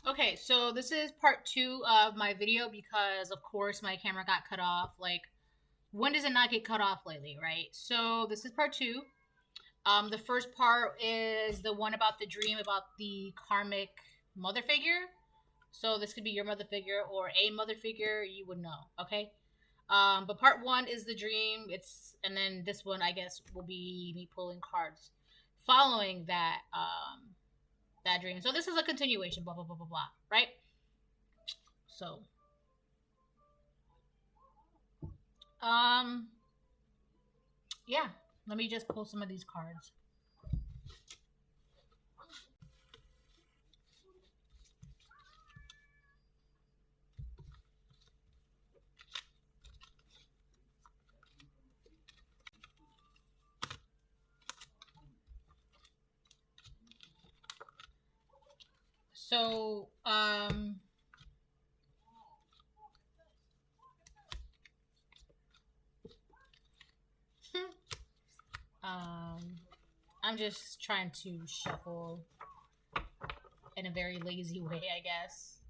Okay, so this is part 2 of my video because, of course, my camera got cut off. Like, when does it not get cut off lately, right? So this is part 2. The first part is the one about the dream about the karmic mother figure. So this could be your mother figure or a mother figure. You would know, okay? But part 1 is the dream. And then this one, I guess, will be me pulling cards following that dream. So this is a continuation, blah blah blah blah blah, right? So, um, yeah. Let me just pull some of these cards. So, I'm just trying to shuffle in a very lazy way, I guess.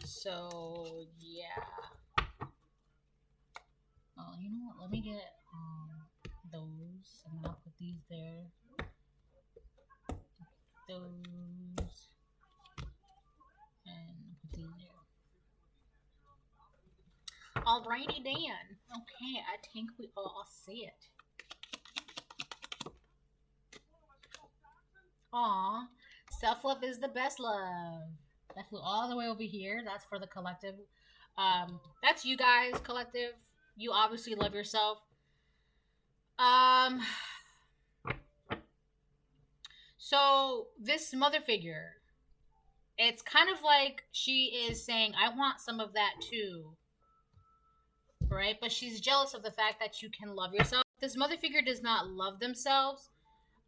So, yeah. Oh, you know what? Let me get those. I'm gonna put these there. Those. And put these there. Alrighty then. Okay, I think we all see it. Aw, self-love is the best love. That flew all the way over here. That's for the collective. That's you guys, collective. You obviously love yourself. Um, so this mother figure, it's kind of like she is saying, I want some of that too. Right? But she's jealous of the fact that you can love yourself. This mother figure does not love themselves.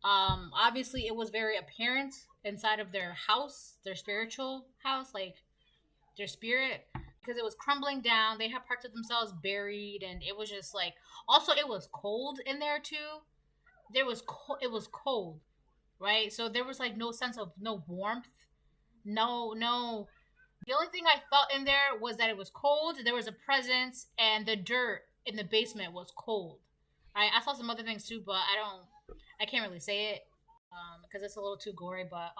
Obviously, it was very apparent inside of their house, their spiritual house, like their spirit, because it was crumbling down. They had parts of themselves buried, and it was just like. Also, it was cold in there too. It was cold, right? So there was like no sense of no warmth, no. The only thing I felt in there was that it was cold. There was a presence, and the dirt in the basement was cold. I saw some other things too, but I can't really say it because it's a little too gory. But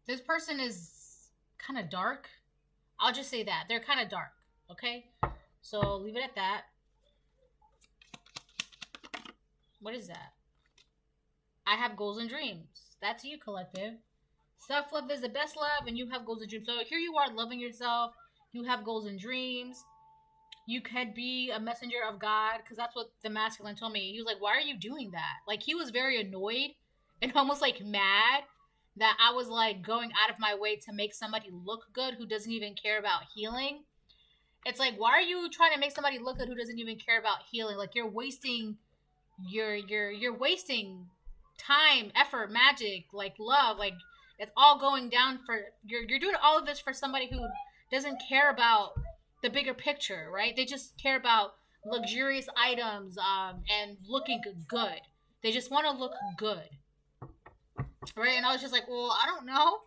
this person is kind of dark. I'll just say that they're kind of dark. Okay, so leave it at that. What is that? I have goals and dreams. That's you, collective. Self love is the best love, and you have goals and dreams. So here you are loving yourself. You have goals and dreams. You could be a messenger of God, because that's what the masculine told me. He was like, why are you doing that? Like, he was very annoyed and almost like mad that I was like going out of my way to make somebody look good who doesn't even care about healing. It's like, why are you trying to make somebody look good who doesn't even care about healing? Like, you're wasting you're wasting time, effort, magic, like love, like it's all going down for you're doing all of this for somebody who doesn't care about the bigger picture, right? They just care about luxurious items and looking good. They just want to look good, right? And I was just like, well, I don't know,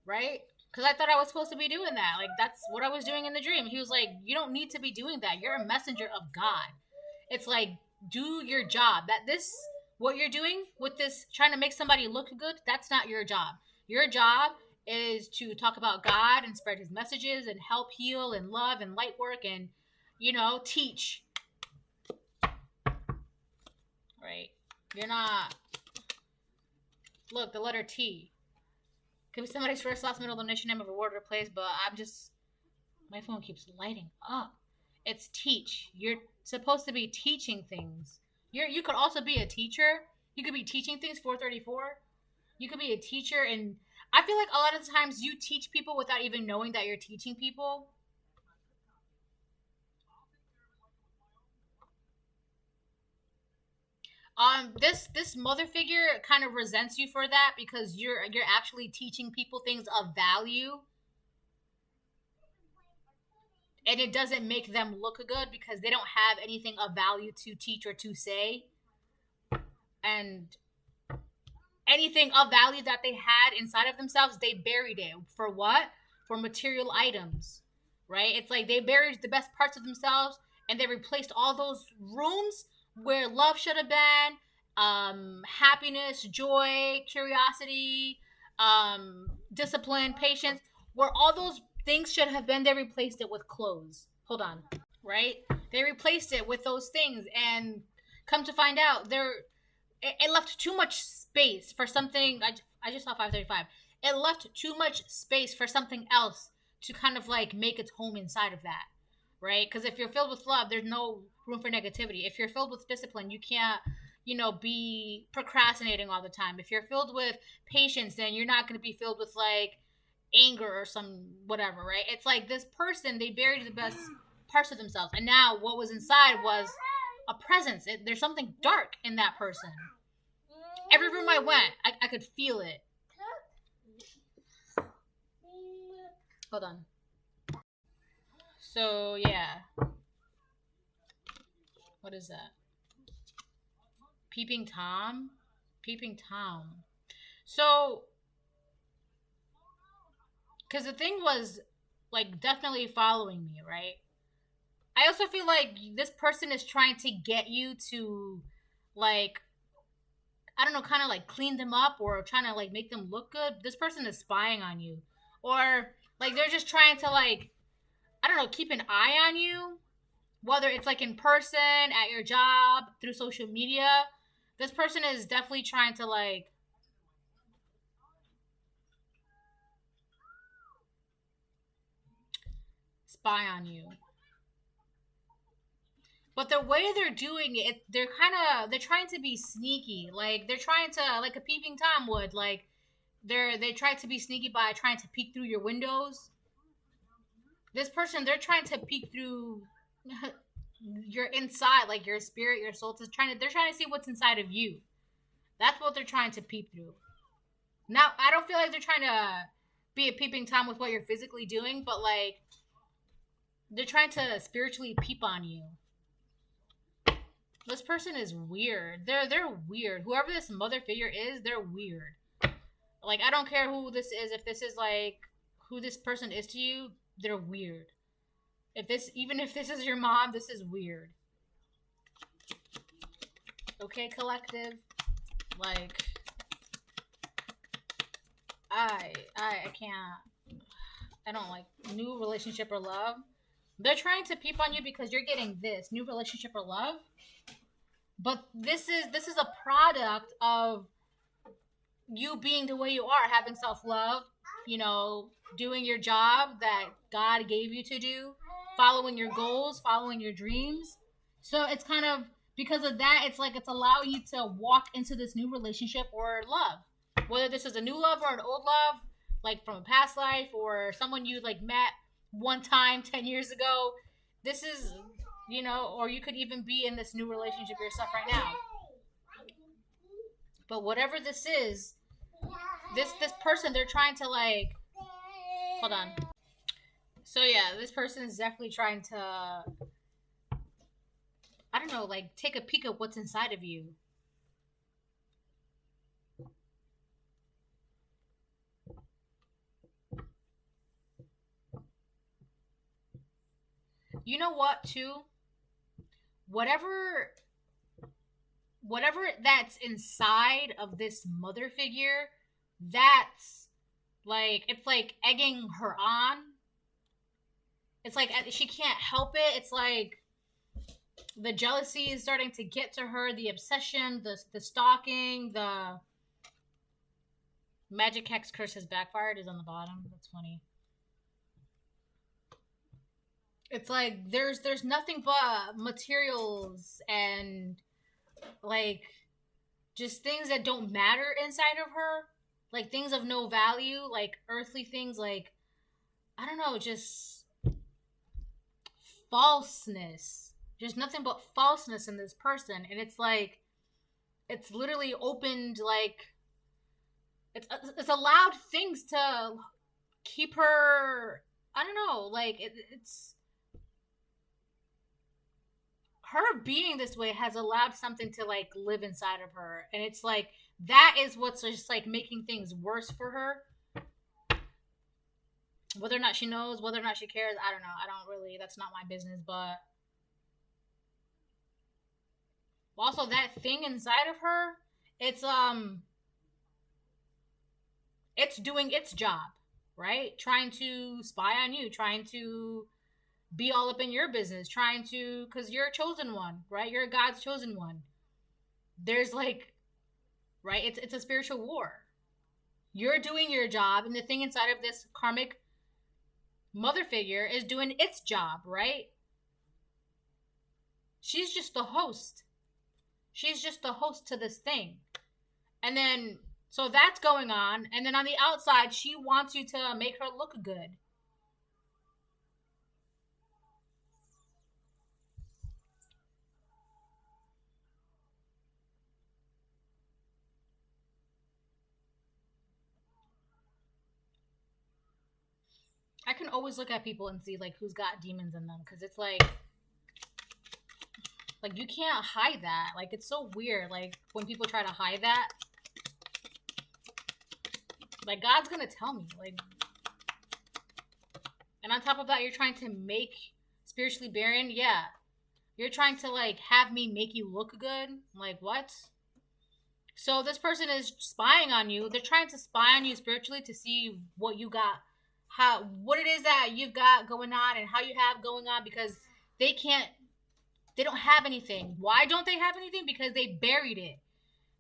right? Because I thought I was supposed to be doing that. Like, that's what I was doing in the dream. He was like, you don't need to be doing that. You're a messenger of God. It's like, do your job. What you're doing with this, trying to make somebody look good, that's not your job. Your job is to talk about God and spread his messages and help heal and love and light work and, teach. Right? You're not. Look, the letter T. Could be somebody's first, last, middle, initial name of a word or place, but my phone keeps lighting up. It's teach. You're supposed to be teaching things. You could also be a teacher. You could be teaching things. 434. You could be a teacher, and I feel like a lot of the times you teach people without even knowing that you're teaching people. This mother figure kind of resents you for that because you're actually teaching people things of value. and it doesn't make them look good because they don't have anything of value to teach or to say. And anything of value that they had inside of themselves, they buried it. For what? For material items, right? It's like they buried the best parts of themselves and they replaced all those rooms where love should have been, happiness, joy, curiosity, discipline, patience, where all those things should have been. They replaced it with clothes. Hold on, right? They replaced it with those things, and come to find out, it left too much space for something. I just saw 535. It left too much space for something else to kind of like make its home inside of that, right? Because if you're filled with love, there's no room for negativity. If you're filled with discipline, you can't, be procrastinating all the time. If you're filled with patience, then you're not going to be filled with like anger or some whatever, right? It's like this person, they buried the best parts of themselves, and now what was inside was a presence. There's something dark in that person. Every room I went, I could feel it. Hold on. So yeah, what is that? Peeping Tom. So, because the thing was like definitely following me, right? I also feel like this person is trying to get you to, like, I don't know, kind of like clean them up or trying to like make them look good. This person is spying on you. Or like they're just trying to like, I don't know, keep an eye on you. Whether it's like in person, at your job, through social media. This person is definitely trying to like spy on you. But the way they're doing it, they're trying to be sneaky. Like they're trying to, like a peeping Tom would, like they try to be sneaky by trying to peek through your windows. This person, they're trying to peek through your inside, like your spirit, your soul. They're trying to see what's inside of you. That's what they're trying to peep through. Now, I don't feel like they're trying to be a peeping Tom with what you're physically doing, but like they're trying to spiritually peep on you. This person is weird. They're weird. Whoever this mother figure is, they're weird. Like, I don't care who this is. If this is like who this person is to you, they're weird. Even if this is your mom, this is weird. Okay, collective. Like, I can't. I don't like new relationship or love. They're trying to peep on you because you're getting this new relationship or love. But this is a product of you being the way you are, having self-love, doing your job that God gave you to do, following your goals, following your dreams. So it's kind of, because of that, it's like it's allowing you to walk into this new relationship or love. Whether this is a new love or an old love, like from a past life or someone you like met one time 10 years ago. This is, or you could even be in this new relationship yourself right now. But whatever this is, this person, they're trying to like, hold on. So yeah, this person is definitely trying to, I don't know, like take a peek at what's inside of you. You know what, too? Whatever that's inside of this mother figure, that's like, it's like egging her on. It's like she can't help it. It's like the jealousy is starting to get to her, the obsession, the stalking, the magic hex curse has backfired is on the bottom. That's funny. It's like there's nothing but materials and like just things that don't matter inside of her, like things of no value, like earthly things, like I don't know, just falseness. There's nothing but falseness in this person, and it's like it's literally opened, like it's allowed things to keep her, I don't know, like it's her being this way has allowed something to like live inside of her, and it's like that is what's just like making things worse for her. Whether or not she knows, whether or not she cares, I don't know. I don't really, that's not my business, but also that thing inside of her, it's doing its job, right? Trying to spy on you, trying to be all up in your business, trying to, because you're a chosen one, right? You're God's chosen one. There's like, right? It's a spiritual war. You're doing your job, and the thing inside of this karmic mother figure is doing its job, right? She's just the host. She's just the host to this thing. And then, so that's going on. And then on the outside, she wants you to make her look good. I can always look at people and see like who's got demons in them, because it's like you can't hide that. Like it's so weird. Like when people try to hide that, like God's gonna tell me. Like, and on top of that, you're trying to make spiritually barren. Yeah, you're trying to like have me make you look good. Like what? So this person is spying on you. They're trying to spy on you spiritually to see what you got, what it is that you've got going on and how you have going on, because they don't have anything. Why don't they have anything? Because they buried it.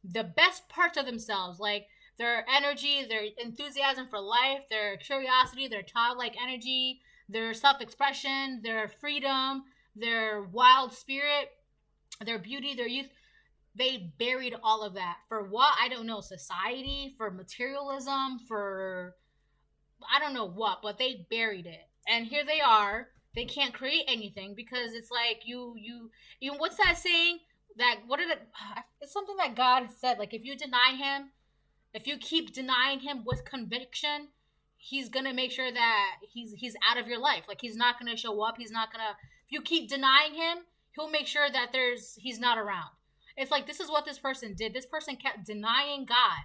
The best parts of themselves, like their energy, their enthusiasm for life, their curiosity, their childlike energy, their self-expression, their freedom, their wild spirit, their beauty, their youth. They buried all of that. For what? I don't know. Society, for materialism, for I don't know what, but they buried it. And here they are. They can't create anything because it's like you what's that saying? That what did it? It's something that God said. Like if you deny Him, if you keep denying Him with conviction, He's gonna make sure that he's out of your life. Like He's not gonna show up. He's not gonna. If you keep denying Him, He'll make sure that He's not around. It's like this is what this person did. This person kept denying God,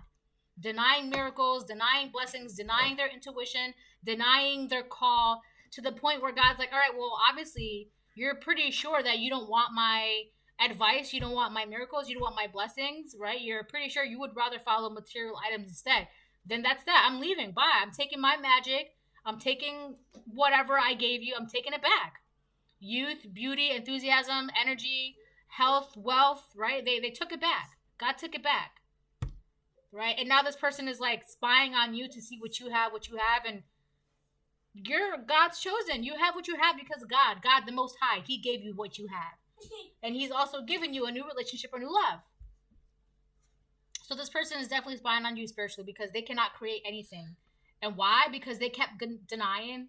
denying miracles, denying blessings, denying their intuition, denying their call, to the point where God's like, all right, well, obviously, you're pretty sure that you don't want my advice, you don't want my miracles, you don't want my blessings, right? You're pretty sure you would rather follow material items instead. Then that's that. I'm leaving. Bye. I'm taking my magic. I'm taking whatever I gave you. I'm taking it back. Youth, beauty, enthusiasm, energy, health, wealth, right? They took it back. God took it back. Right? And now this person is like spying on you to see what you have, and you're God's chosen. You have what you have because God the Most High, He gave you what you have. And He's also given you a new relationship or new love. So this person is definitely spying on you spiritually because they cannot create anything. And why? Because they kept denying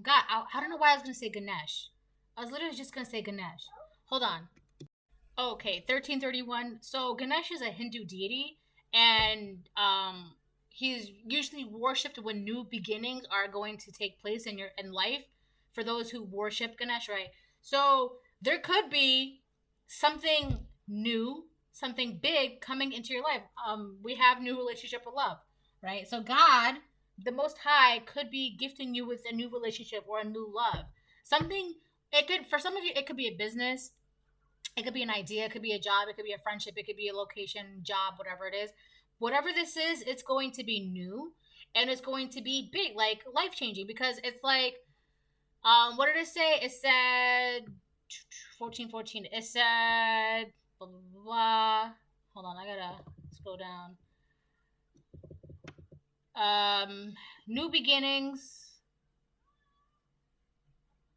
God. I don't know why I was going to say Ganesh. I was literally just going to say Ganesh. Hold on. Okay, 1331. So Ganesh is a Hindu deity, and he's usually worshipped when new beginnings are going to take place in life for those who worship Ganesh, right? So there could be something new, something big coming into your life. We have new relationship with love, right? So God, the Most High, could be gifting you with a new relationship or a new love. For some of you, it could be a business. It could be an idea. It could be a job. It could be a friendship. It could be a location, job, whatever it is. Whatever this is, it's going to be new and it's going to be big, like life-changing, because it's like, what did it say? It said 1414. It said blah, blah, blah. Hold on, I gotta scroll down. New beginnings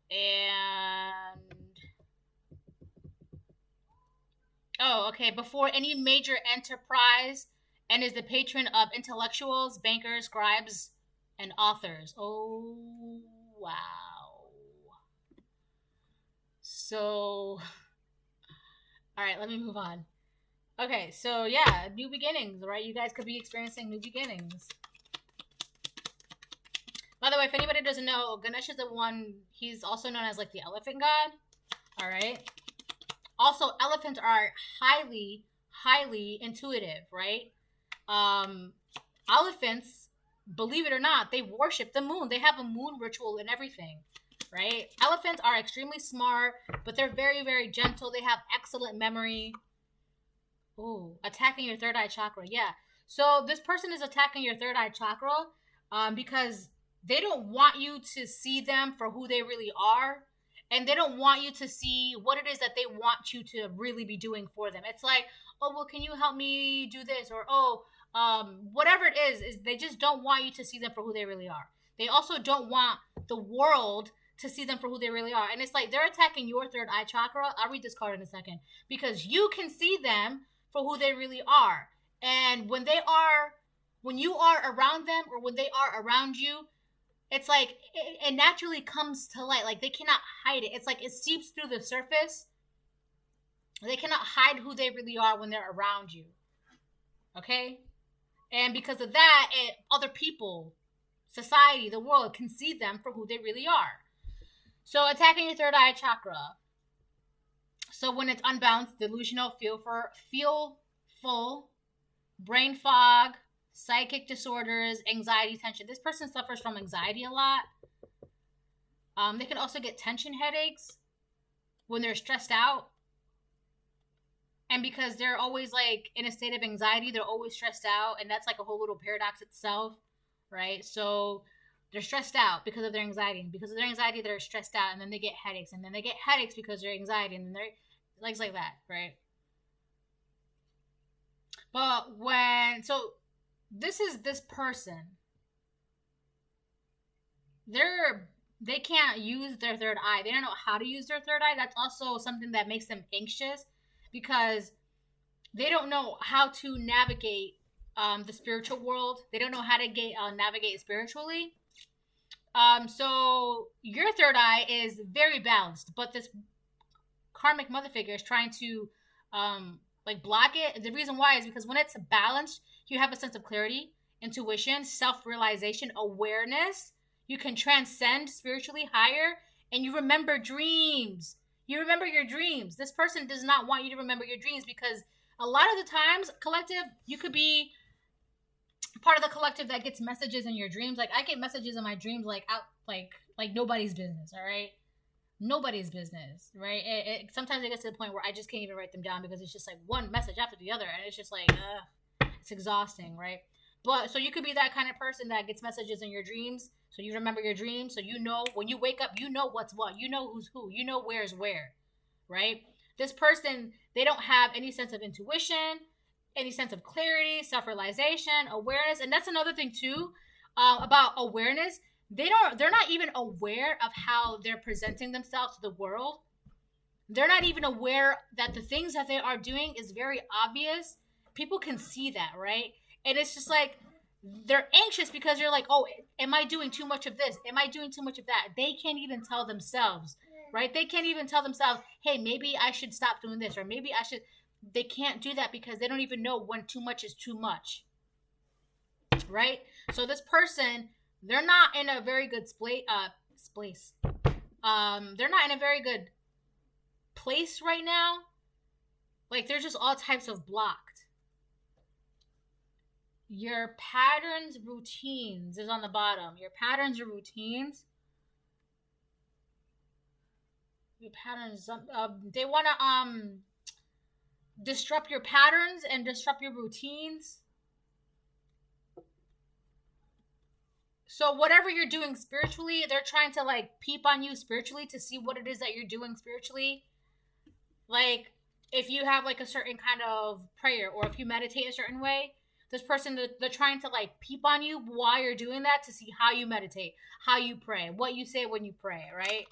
and before any major enterprise, and is the patron of intellectuals, bankers, scribes, and authors. Oh, wow. So, all right, let me move on. Okay, so yeah, new beginnings, right? You guys could be experiencing new beginnings. By the way, if anybody doesn't know, Ganesh is the one, he's also known as like the elephant god. All right. Also, elephants are highly intuitive, right? Elephants, believe it or not, they worship the moon. They have a moon ritual and everything, right? Elephants are extremely smart, but they're very, very gentle. They have excellent memory. Ooh, attacking your third eye chakra. Yeah. So this person is attacking your third eye chakra because they don't want you to see them for who they really are. And they don't want you to see what it is that they want you to really be doing for them. It's like, oh, well, can you help me do this? Or, oh, whatever it is they just don't want you to see them for who they really are. They also don't want the world to see them for who they really are. And it's like they're attacking your third eye chakra. I'll read this card in a second. Because you can see them for who they really are. And when you are around them or when they are around you, it's like it naturally comes to light. Like they cannot hide it. It's like it seeps through the surface. They cannot hide who they really are when they're around you. Okay? And because of that, other people, society, the world can see them for who they really are. So attacking your third eye chakra. So when it's unbalanced, delusional, fearful, brain fog, psychic disorders, anxiety, tension. This person suffers from anxiety a lot. They can also get tension headaches when they're stressed out. And because they're always like in a state of anxiety, they're always stressed out. And that's like a whole little paradox itself, right? So they're stressed out because of their anxiety. And because of their anxiety, they're stressed out. And then they get headaches. And then they get headaches because of their anxiety. And then they're like that, right? But this is this person. They can't use their third eye. They don't know how to use their third eye. That's also something that makes them anxious because they don't know how to navigate the spiritual world. They don't know how to navigate spiritually. So your third eye is very balanced, but this karmic mother figure is trying to block it. The reason why is because when it's balanced, you have a sense of clarity, intuition, self-realization, awareness. You can transcend spiritually higher, and you remember dreams. You remember your dreams. This person does not want you to remember your dreams because a lot of the times, collective, you could be part of the collective that gets messages in your dreams. Like I get messages in my dreams like nobody's business, all right? Nobody's business, right? Sometimes it gets to the point where I just can't even write them down because it's just like one message after the other, and it's just like, it's exhausting, right? But so you could be that kind of person that gets messages in your dreams, so you remember your dreams, so you know when you wake up, you know what's what, you know who's who, you know where's where, right? This person, they don't have any sense of intuition, any sense of clarity, self-realization, awareness, and that's another thing too about awareness. They're not even aware of how they're presenting themselves to the world. They're not even aware that the things that they are doing is very obvious. People can see that, right? And it's just like they're anxious because you're like, oh, am I doing too much of this? Am I doing too much of that? They can't even tell themselves, right? They can't even tell themselves, hey, maybe I should stop doing this, or maybe I should. They can't do that because they don't even know when too much is too much, right? So this person, they're not in a very good place. They're not in a very good place right now. Like they're just all types of blocked. Your patterns, routines is on the bottom. Your patterns or routines. Your patterns. They want to disrupt your patterns and disrupt your routines. So whatever you're doing spiritually, they're trying to like peep on you spiritually to see what it is that you're doing spiritually. Like if you have like a certain kind of prayer or if you meditate a certain way, this person, they're trying to like peep on you while you're doing that to see how you meditate, how you pray, what you say when you pray, right?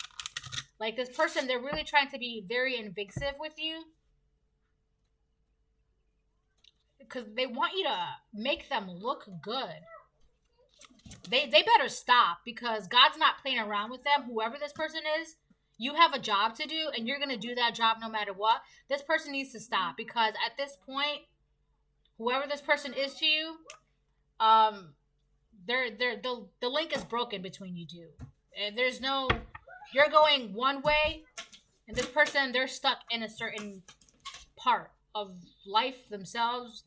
Like this person, they're really trying to be very invasive with you because they want you to make them look good. They better stop because God's not playing around with them. Whoever this person is, you have a job to do and you're going to do that job no matter what. This person needs to stop because at this point, whoever this person is to you, the link is broken between you two. There's no, you're going one way And this person, they're stuck in a certain part of life themselves.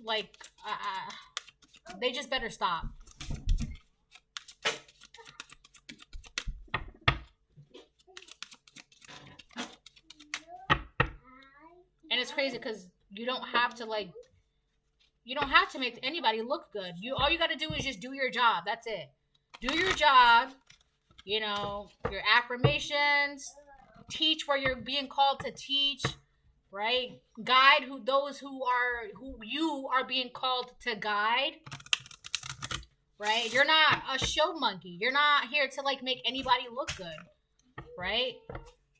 Like, they just better stop. And it's crazy because you don't have to like, you don't have to make anybody look good. All you got to do is just do your job. That's it. Do your job. You know, your affirmations. Teach where you're being called to teach. Right? Guide those who you are being called to guide. Right? You're not a show monkey. You're not here to like make anybody look good. Right?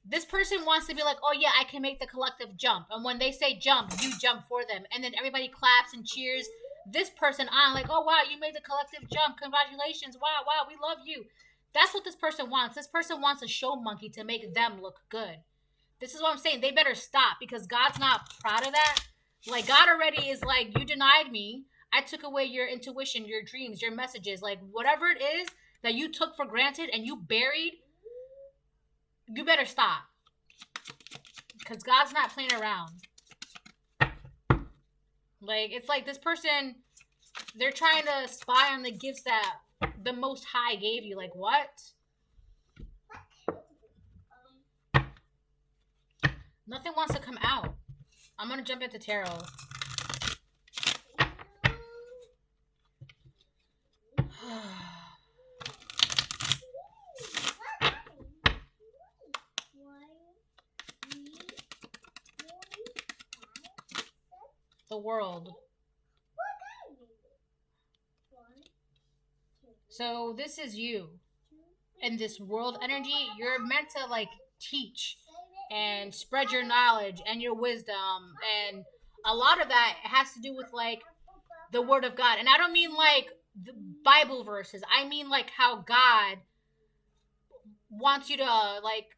This person wants to be like, oh yeah, I can make the collective jump. And when they say jump, you jump for them. And then everybody claps and cheers this person on like, oh wow, you made the collective jump. Congratulations. Wow, we love you. That's what this person wants. This person wants a show monkey to make them look good. This is what I'm saying. They better stop because God's not proud of that. Like God already is like, you denied me. I took away your intuition, your dreams, your messages. Like whatever it is that you took for granted and you buried, you better stop. Because God's not playing around. Like, it's like this person, they're trying to spy on the gifts that the Most High gave you. Like, what? Nothing wants to come out. I'm going to jump into tarot. The world. So this is you. And this world energy, you're meant to like teach and spread your knowledge and your wisdom. And a lot of that has to do with like the word of God. And I don't mean like the Bible verses. I mean like how God wants you to like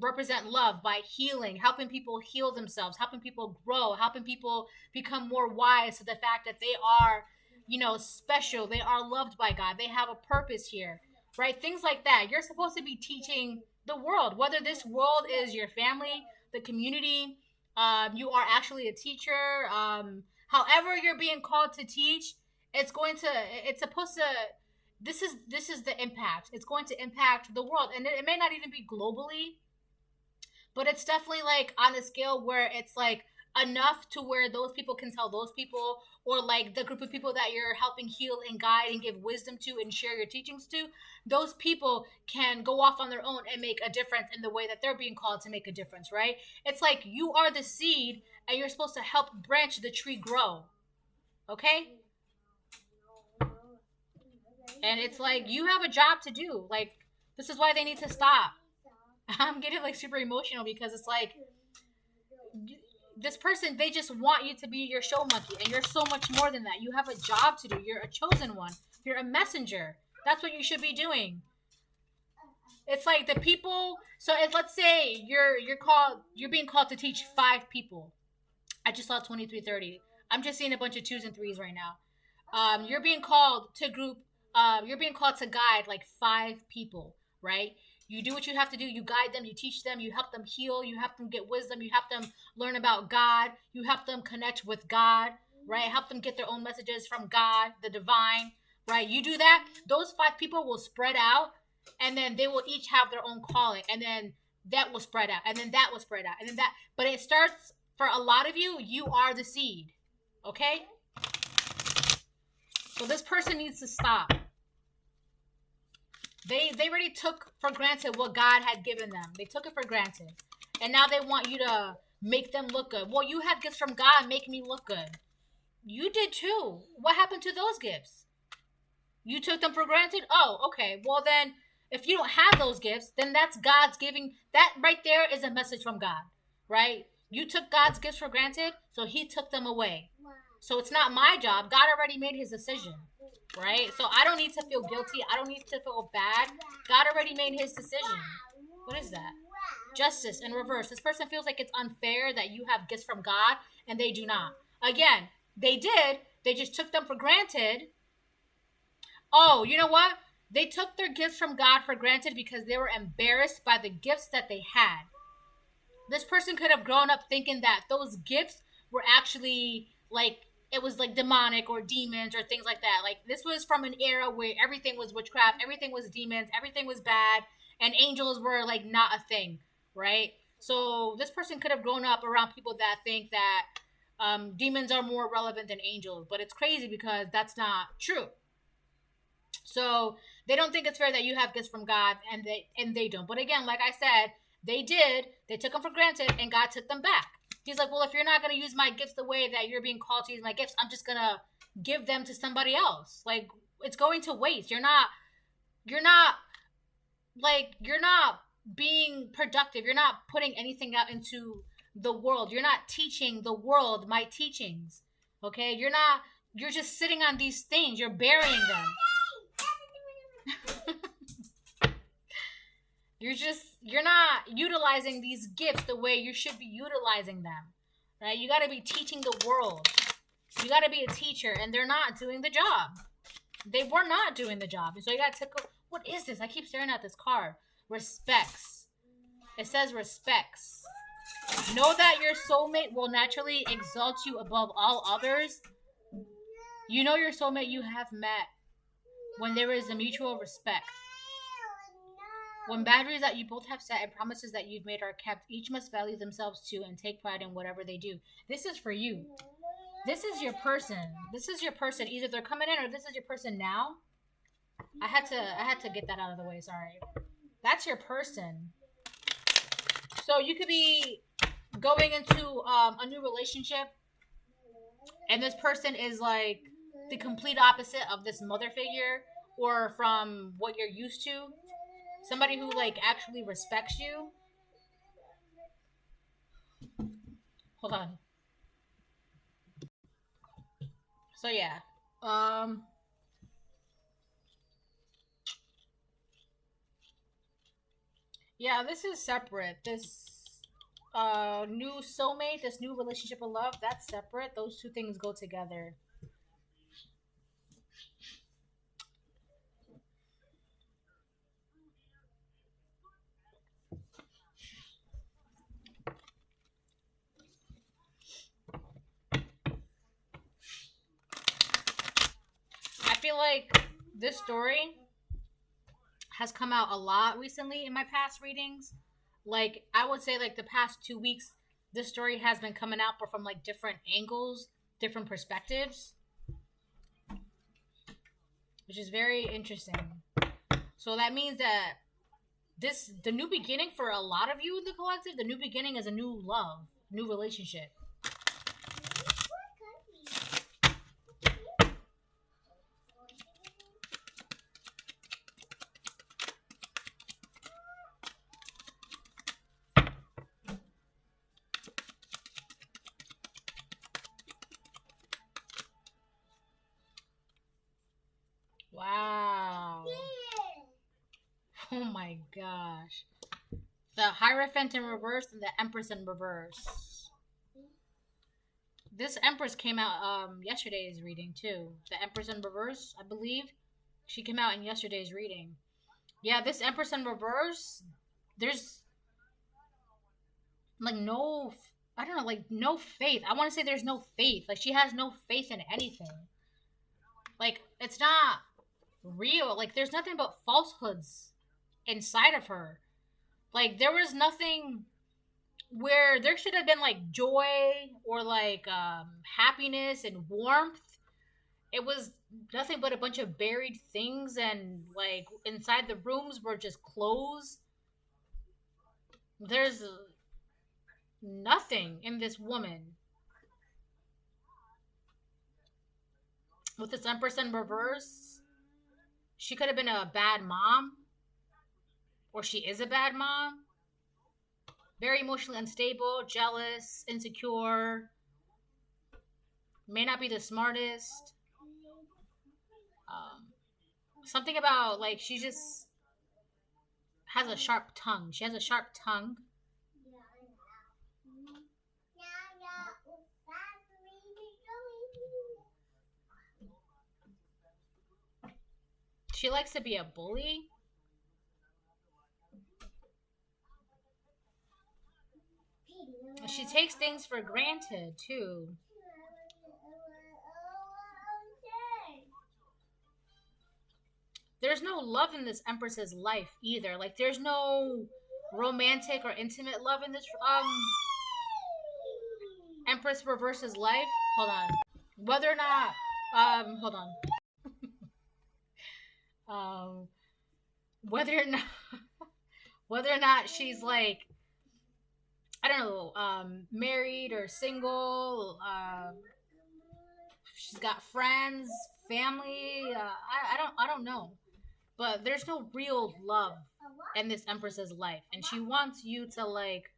represent love by healing, helping people heal themselves, helping people grow, helping people become more wise to the fact that they are, you know, special. They are loved by God. They have a purpose here, right? Things like that. You're supposed to be teaching the world, whether this world is your family, the community, you are actually a teacher, however you're being called to teach, it's supposed to, this is the impact. It's going to impact the world. And it may not even be globally, but it's definitely like on a scale where it's like enough to where those people can tell those people, or like the group of people that you're helping heal and guide and give wisdom to and share your teachings to, those people can go off on their own and make a difference in the way that they're being called to make a difference, right? It's like you are the seed and you're supposed to help branch the tree grow. Okay? And it's like you have a job to do. Like, this is why they need to stop. I'm getting like super emotional because it's like this person, they just want you to be your show monkey, and you're so much more than that. You have a job to do. You're a chosen one. You're a messenger. That's what you should be doing. It's like the people. So let's say you're being called to teach 5 people. I just saw 2330. I'm just seeing a bunch of 2s and 3s right now. You're being called to group. You're being called to guide like 5 people, right? You do what you have to do. You guide them. You teach them. You help them heal. You help them get wisdom. You help them learn about God. You help them connect with God, right? Help them get their own messages from God, the divine, right? You do that. Those 5 people will spread out, and then they will each have their own calling, and then that will spread out, and then that will spread out, and then that. But it starts, for a lot of you, you are the seed, okay? So this person needs to stop. They already took for granted what God had given them. They took it for granted. And now they want you to make them look good. Well, you have gifts from God, make me look good. You did too. What happened to those gifts? You took them for granted? Oh, okay. Well then, if you don't have those gifts, then that's God's giving. That right there is a message from God, right? You took God's gifts for granted, so he took them away. So it's not my job. God already made his decision, right? So I don't need to feel guilty. I don't need to feel bad. God already made his decision. What is that? Justice in reverse. This person feels like it's unfair that you have gifts from God and they do not. Again, they did. They just took them for granted. Oh, you know what? They took their gifts from God for granted because they were embarrassed by the gifts that they had. This person could have grown up thinking that those gifts were actually like, it was like demonic or demons or things like that. Like, this was from an era where everything was witchcraft, everything was demons, everything was bad, and angels were like not a thing, right? So this person could have grown up around people that think that demons are more relevant than angels, but it's crazy because that's not true. So they don't think it's fair that you have gifts from God and they don't. But again, like I said, they did. They took them for granted, and God took them back. He's like, well, if you're not going to use my gifts the way that you're being called to use my gifts, I'm just going to give them to somebody else. Like, it's going to waste. You're not being productive. You're not putting anything out into the world. You're not teaching the world my teachings. Okay? You're just sitting on these things. You're burying them. You're not utilizing these gifts the way you should be utilizing them, right? You got to be teaching the world. You got to be a teacher, and they're not doing the job. They were not doing the job. And so you got to what is this? I keep staring at this card. Respects. It says respects. Know that your soulmate will naturally exalt you above all others. You know your soulmate you have met when there is a mutual respect. When boundaries that you both have set and promises that you've made are kept, each must value themselves too and take pride in whatever they do. This is for you. This is your person. This is your person. Either they're coming in or this is your person now. I had to get that out of the way, sorry. That's your person. So you could be going into a new relationship, and this person is like the complete opposite of this mother figure or from what you're used to. Somebody who like actually respects you. Hold on. So yeah. Yeah, this is separate. This new soulmate, this new relationship of love, that's separate. Those two things go together. I feel like this story has come out a lot recently in my past readings. Like, I would say like the past 2 weeks, this story has been coming out, but from like different angles, different perspectives, which is very interesting. So that means that the new beginning for a lot of you in the collective, the new beginning is a new love, new relationship. Wow. Oh my gosh. The Hierophant in reverse and the Empress in reverse. This Empress came out yesterday's reading too. The Empress in reverse, I believe. She came out in yesterday's reading. Yeah, this Empress in reverse, there's like no, I don't know, like no faith. I want to say there's no faith. Like, she has no faith in anything. Like, it's not real. Like, there's nothing but falsehoods inside of her. Like, there was nothing where there should have been like joy or like happiness and warmth. It was nothing but a bunch of buried things, and like inside the rooms were just clothes. There's nothing in this woman. With this Empress in reverse, she could have been a bad mom, or she is a bad mom. Very emotionally unstable, jealous, insecure, may not be the smartest. Something about, like, she just has a sharp tongue. She has a sharp tongue. She likes to be a bully. She takes things for granted, too. There's no love in this Empress's life either. Like, there's no romantic or intimate love in this Empress Reverse's life. Hold on. Whether or not hold on. Whether or not she's like, I don't know, married or single, she's got friends, family, I don't know. But there's no real love in this Empress's life, and she wants you to, like,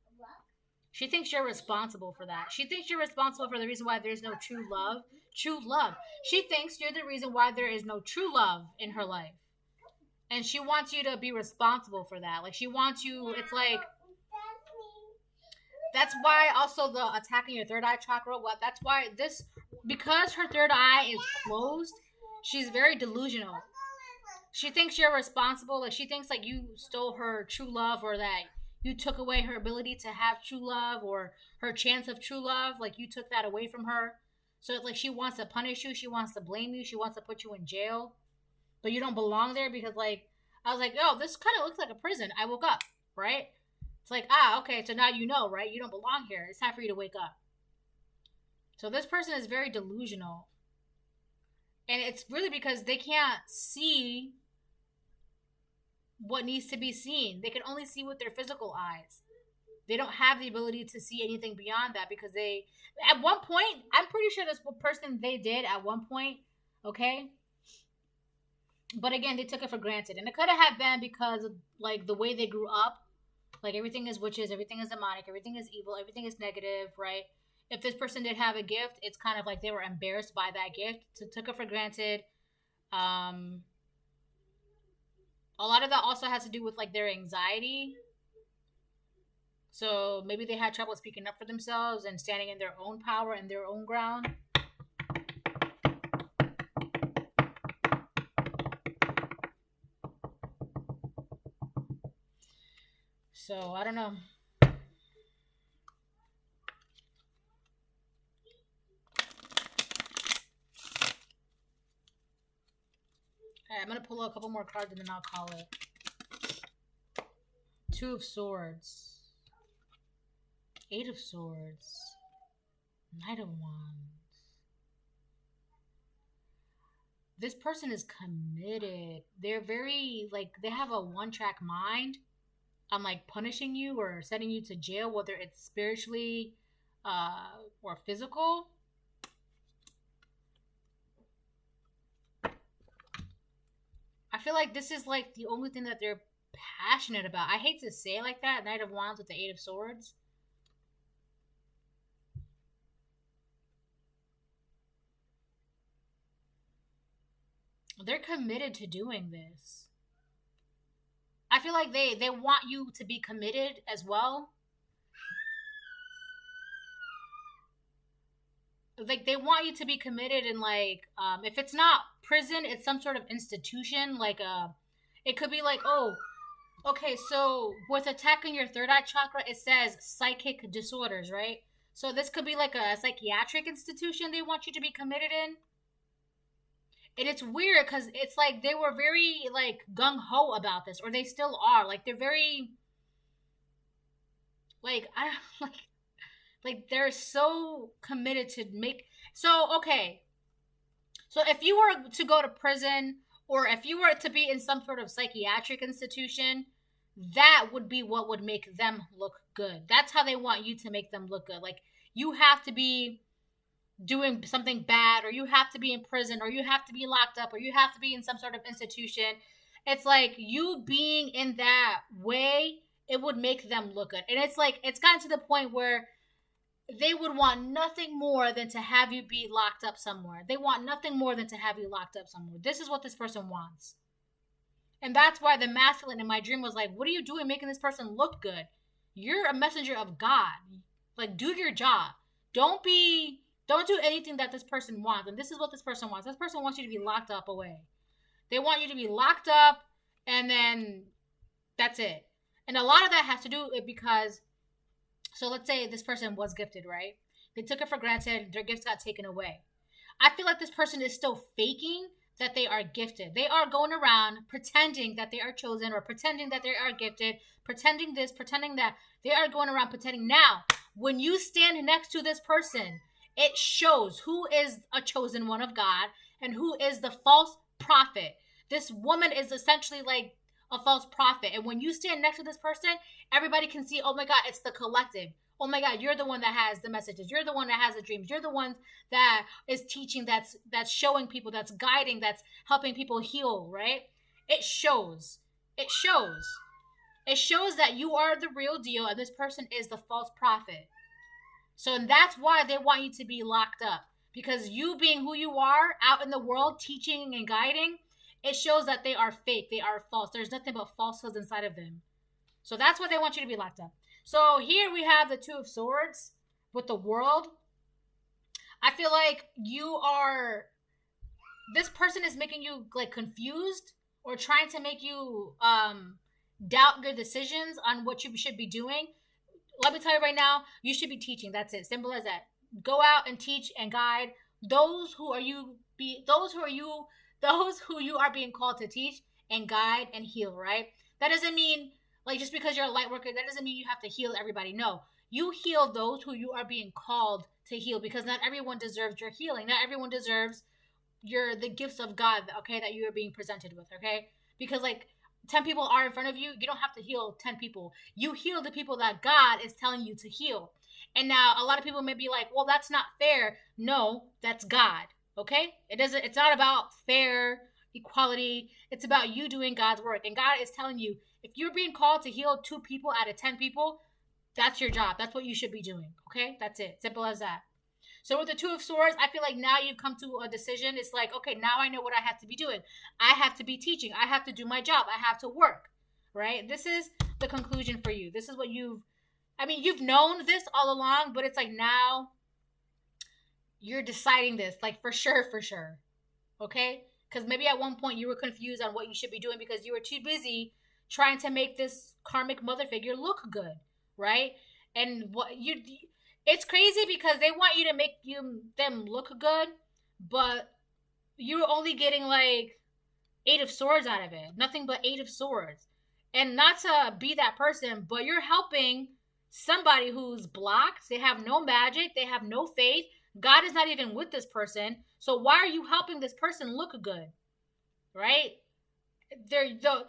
she thinks you're responsible for that. She thinks you're responsible for the reason why there's no true love. True love. She thinks you're the reason why there is no true love in her life. And she wants you to be responsible for that. Like, she wants you, it's like, that's why also the attacking your third eye chakra, that's why this, because her third eye is closed, she's very delusional. She thinks you're responsible. Like, she thinks, like, you stole her true love, or that you took away her ability to have true love, or her chance of true love. Like, you took that away from her. So it's like she wants to punish you. She wants to blame you. She wants to put you in jail. But you don't belong there because, like, I was like, oh, this kind of looks like a prison. I woke up, right? It's like, okay, so now you know, right? You don't belong here. It's time for you to wake up. So this person is very delusional. And it's really because they can't see what needs to be seen. They can only see with their physical eyes. They don't have the ability to see anything beyond that because they, at one point, I'm pretty sure this person they did at one point, okay? But again, they took it for granted. And it could have been because of, like, the way they grew up. Like, everything is witches, everything is demonic, everything is evil, everything is negative, right? If this person did have a gift, it's kind of like they were embarrassed by that gift, so took it for granted. A lot of that also has to do with, like, their anxiety. So maybe they had trouble speaking up for themselves and standing in their own power and their own ground. So, I don't know. I'm going to pull out a couple more cards and then I'll call it. Two of Swords. Eight of Swords. Knight of Wands. This person is committed. They're very, like, they have a one-track mind on, like, punishing you or sending you to jail, whether it's spiritually or physical. I feel like this is, like, the only thing that they're passionate about. I hate to say it like that, Knight of Wands with the Eight of Swords. They're committed to doing this. I feel like they want you to be committed as well. Like, they want you to be committed in, like, if it's not prison, it's some sort of institution. Like, it could be like, oh, okay, so with attacking your third eye chakra, it says psychic disorders, right? So this could be like a psychiatric institution they want you to be committed in. And it's weird because it's like they were very, like, gung-ho about this, or they still are. Like, they're very, like, I don't, like they're so committed to make. So, okay. So if you were to go to prison, or if you were to be in some sort of psychiatric institution, that would be what would make them look good. That's how they want you to make them look good. Like, you have to be doing something bad, or you have to be in prison, or you have to be locked up, or you have to be in some sort of institution. It's like you being in that way, it would make them look good. And it's like, it's gotten to the point where they would want nothing more than to have you be locked up somewhere. They want nothing more than to have you locked up somewhere. This is what this person wants. And that's why the masculine in my dream was like, what are you doing making this person look good? You're a messenger of God. Like, do your job. Don't do anything that this person wants. And this is what this person wants. This person wants you to be locked up away. They want you to be locked up, and then that's it. And a lot of that has to do with because, so let's say this person was gifted, right? They took it for granted, their gifts got taken away. I feel like this person is still faking that they are gifted. They are going around pretending that they are chosen or pretending that they are gifted, pretending this, pretending that. They are going around pretending. Now, when you stand next to this person, it shows who is a chosen one of God and who is the false prophet. This woman is essentially like a false prophet. And when you stand next to this person, everybody can see, oh my God, it's the collective. Oh my God, you're the one that has the messages. You're the one that has the dreams. You're the one that is teaching, that's showing people, that's guiding, that's helping people heal, right? It shows. It shows. It shows that you are the real deal and this person is the false prophet. So and that's why they want you to be locked up. Because you being who you are out in the world, teaching and guiding, it shows that they are fake. They are false. There's nothing but falsehoods inside of them. So that's why they want you to be locked up. So here we have the Two of Swords with the World. I feel like this person is making you like confused or trying to make you doubt your decisions on what you should be doing. Let me tell you right now, you should be teaching. That's it. Simple as that. Go out and teach and guide those who you are being called to teach and guide and heal, right? That doesn't mean like just because you're a light worker, that doesn't mean you have to heal everybody. No, you heal those who you are being called to heal because not everyone deserves your healing. Not everyone deserves the gifts of God, okay, that you are being presented with, okay? Because like 10 people are in front of you, you don't have to heal 10 people. You heal the people that God is telling you to heal. And now a lot of people may be like, well, that's not fair. No, that's God, okay? It's not about fair equality. It's about you doing God's work. And God is telling you, if you're being called to heal 2 people out of 10 people, that's your job. That's what you should be doing. Okay? That's it. Simple as that. So with the Two of Swords, I feel like now you've come to a decision. It's like, okay, now I know what I have to be doing. I have to be teaching. I have to do my job. I have to work. Right? This is the conclusion for you. This is what you've known this all along, but it's like now you're deciding this. Like for sure. Okay? Because maybe at one point you were confused on what you should be doing because you were too busy trying to make this karmic mother figure look good, right? And it's crazy because they want you to make them look good, but you're only getting like 8 of Swords out of it. Nothing but 8 of Swords. And not to be that person, but you're helping somebody who's blocked. They have no magic. They have no faith. God is not even with this person. So why are you helping this person look good? Right? The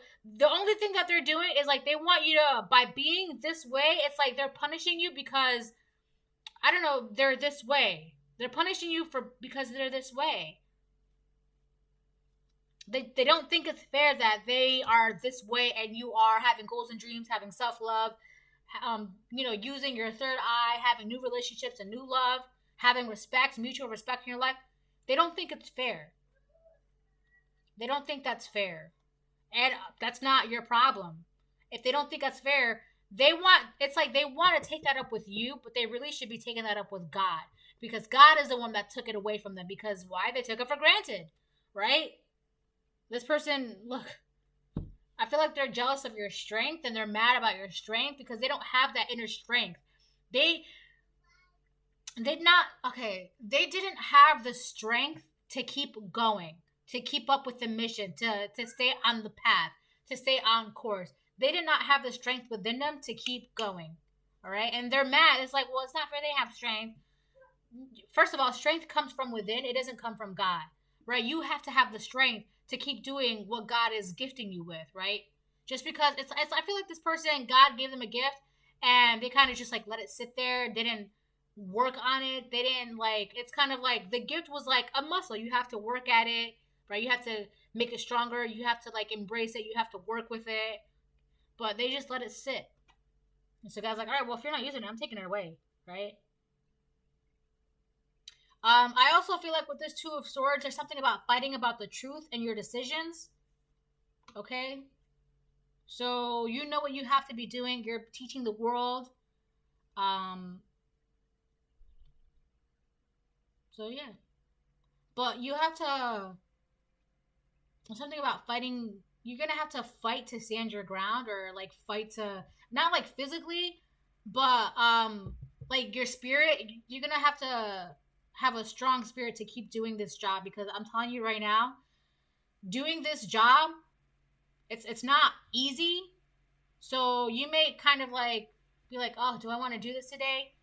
only thing that they're doing is like they want you to, by being this way, it's like they're punishing you because I don't know, they're this way. They're punishing you because they're this way. They don't think it's fair that they are this way and you are having goals and dreams, having self-love, using your third eye, having new relationships and new love, having respect, mutual respect in your life. They don't think it's fair. They don't think that's fair. And that's not your problem. If they don't think that's fair, they want to take that up with you, but they really should be taking that up with God. Because God is the one that took it away from them. Because why? They took it for granted. Right? This person, look, I feel like they're jealous of your strength and they're mad about your strength because they don't have that inner strength. They didn't have the strength to keep going, to keep up with the mission, to stay on the path, to stay on course. They did not have the strength within them to keep going. All right? And they're mad. It's like, well, it's not fair they have strength. First of all, strength comes from within. It doesn't come from God. Right? You have to have the strength to keep doing what God is gifting you with, right? Just because I feel like this person, God gave them a gift and they kind of just like let it sit there, didn't work on it. They didn't it's kind of like the gift was like a muscle. You have to work at it, right? You have to make it stronger. You have to embrace it. You have to work with it. But they just let it sit. And so God's like, all right, well, if you're not using it, I'm taking it away, right? I also feel like with this Two of Swords, there's something about fighting about the truth and your decisions. Okay? So you know what you have to be doing. You're teaching the world. So yeah. But you have to something about fighting. You're gonna have to fight to stand your ground, or like fight to, not like physically, but like your spirit. You're gonna have a strong spirit to keep doing this job, because I'm telling you right now, doing this job, it's not easy. So you may kind of like be like, oh, do I want to do this today?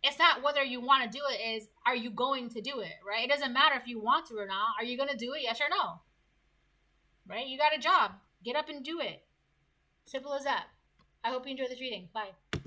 It's not whether you want to do it, is are you going to do it, right? It doesn't matter if you want to or not. Are you going to do it? Yes or no? Right? You got a job. Get up and do it. Simple as that. I hope you enjoy this reading. Bye.